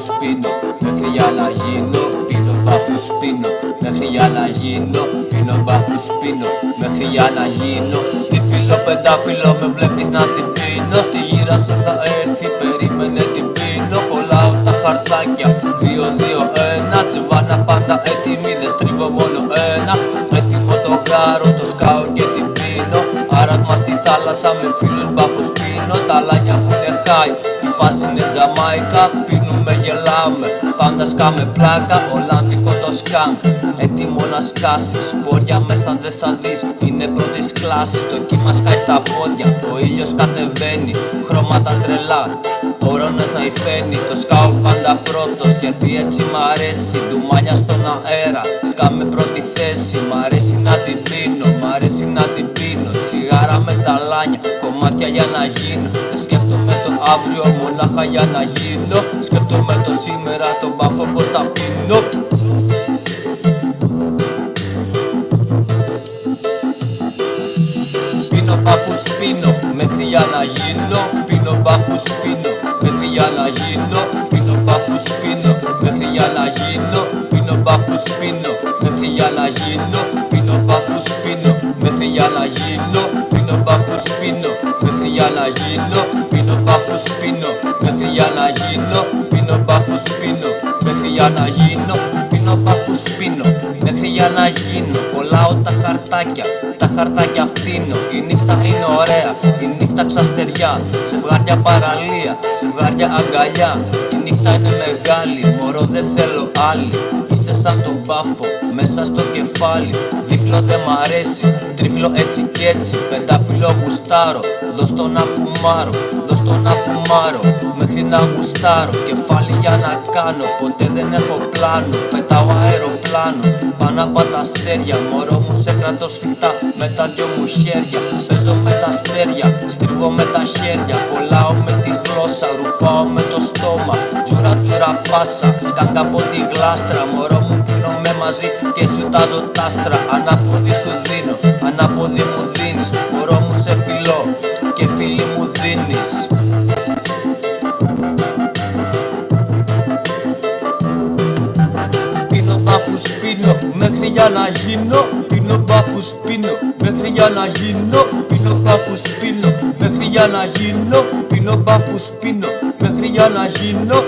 μπάφους πίνω, μέχρι για να γίνω. Πίνω μπάφους πίνω, μέχρι για να γίνω. Πίνω μπάφους πίνω, μέχρι για να γίνω. Τι φίλο πεντάφυλλο με βλέπεις να την πίνω. Στη γύρα σου θα έρθει, περίμενε την πίνω. Κολλάω τα χαρτάκια, 2-2-1. Τσιβάνα πάντα έτοιμη, δεν στρίβω μόνο ένα. Έτοιμο το γάρο, το σκάω και την πίνω. Άρατμα στη θάλασσα με φίλους μπάφους πίνω. Τα λάνια μου είναι χάι, η φάση είναι Τζαμάικα. Πίνουμε, γελάμε, πάντα σκάμε πλάκα. Ολλανδικό το σκάνκ, έτοιμο να σκάσει. Σπόρια μέσα δεν θα δεις, είναι πρώτης κλάσης. Το κύμα σκάει στα πόδια, ο ήλιος κατεβαίνει. Χρώματα τρελά, ορώνες να υφαίνει. Το σκάω πάντα πρώτος, γιατί έτσι μ' αρέσει. Ντουμάνια στον αέρα, σκάμε πρώτη θέση. Μ' αρέσει να την πίνω, μ' αρέσει να την πίνω. Τσιγάρα με τα λάνια, κομμάτια για να γίνω. Δεν σκέφτομαι το αύριο, μονάχα για να γίνω. Σκέφτομαι το σήμερα, τον μπάφο πως τα πίνω. Πίνω μπάφους πίνω, μέχρι για να γίνω. Πίνω μπάφους πίνω, μέχρι για να γίνω. Πίνω μπάφους πίνω, μέχρι για να γίνω. Πίνω μπάφους πίνω, μέχρι για να γίνω. Πίνω μπάφους πίνω, μέχρι για να γίνω. Πίνω μπάφους πίνω, μέχρι για να γίνω. Πίνω μπάφους πίνω, μέχρι για να γίνω. Πίνω μπάφους πίνω, μέχρι για να γίνω. Πίνω μπάφους πίνω, μέχρι για να γίνω. Κολλάω τα χαρτάκια, τα χαρτάκια φτύνω. Η νύχτα είναι ωραία, η νύχτα ξαστεριά. Ζευγάρια παραλία, ζευγάρια αγκαλιά. Η νύχτα είναι μεγάλη, μωρό δεν θέλω άλλη. Είσαι σαν τον μπάφο, μέσα στο κεφάλι. Δίφλο δεν μ' αρέσει, τρίφλο έτσι κι έτσι. Πεντάφυλλο γουστάρω, δώσ' το να φουμάρω. Δώσ' το να φουμάρω, μέχρι να γουστάρω. Κεφάλι για να κάνω, ποτέ δεν έχω πλάνο. Πετάω αεροπλάνο, πάνω από τα αστέρια. Μωρό μου σε κρατώ σφιχτά με τα δυο μου χέρια. Παίζω με τα αστέρια, στρίβω με τα χέρια. Κολλάω με τη γλώσσα, ρουφάω με το στόμα. Τζούρα τζούρα πάσα, σκάντα από τη γλάστρα. Μωρό μου πίνομαι μαζί και σου τάζω τ' άστρα. Ανάποδη σου δίνω, ανάποδη μου δίνεις. Μωρό μου σε φιλώ και φίλη μου δίνεις. Πίνω μπάφους πίνω, μέχρι για να γίνω. Πίνω μπάφους πίνω, μέχρι για να γίνω. Πίνω μπάφους πίνω, μέχρι για να γίνω. Πίνω μπάφους πίνω, μέχρι για να γίνω.